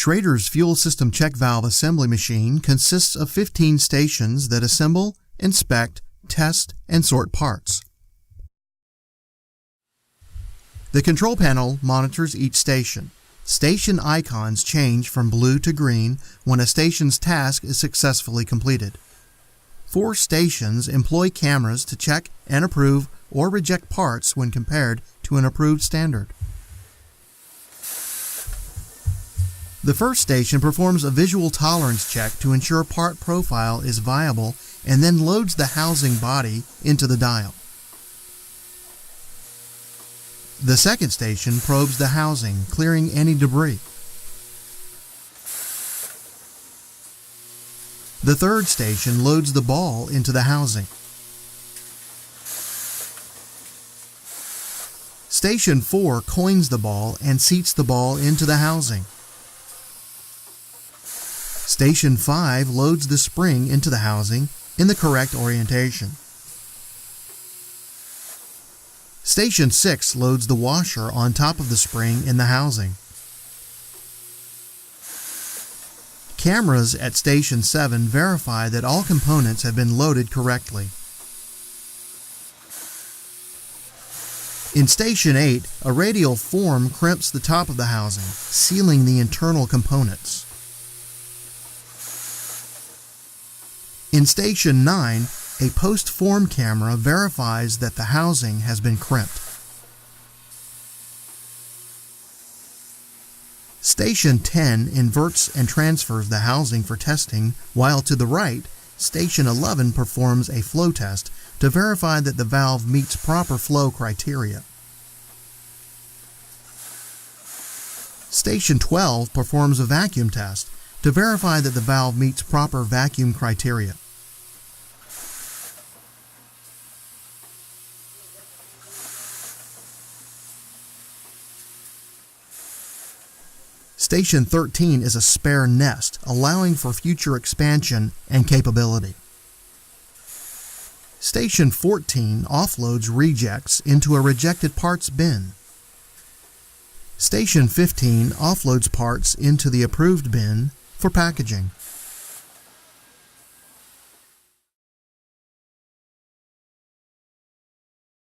Schrader's fuel system check valve assembly machine consists of 15 stations that assemble, inspect, test, and sort parts. The control panel monitors each station. Station icons change from blue to green when a station's task is successfully completed. 4 stations employ cameras to check and approve or reject parts when compared to an approved standard. The first station performs a visual tolerance check to ensure part profile is viable and then loads the housing body into the dial. The second station probes the housing, clearing any debris. The third station loads the ball into the housing. Station 4 coins the ball and seats the ball into the housing. Station 5 loads the spring into the housing in the correct orientation. Station 6 loads the washer on top of the spring in the housing. Cameras at Station 7 verify that all components have been loaded correctly. In Station 8, a radial form crimps the top of the housing, sealing the internal components. In Station 9, a post-form camera verifies that the housing has been crimped. Station 10 inverts and transfers the housing for testing, while to the right, Station 11 performs a flow test to verify that the valve meets proper flow criteria. Station 12 performs a vacuum test to verify that the valve meets proper vacuum criteria. Station 13 is a spare nest, allowing for future expansion and capability. Station 14 offloads rejects into a rejected parts bin. Station 15 offloads parts into the approved bin for packaging.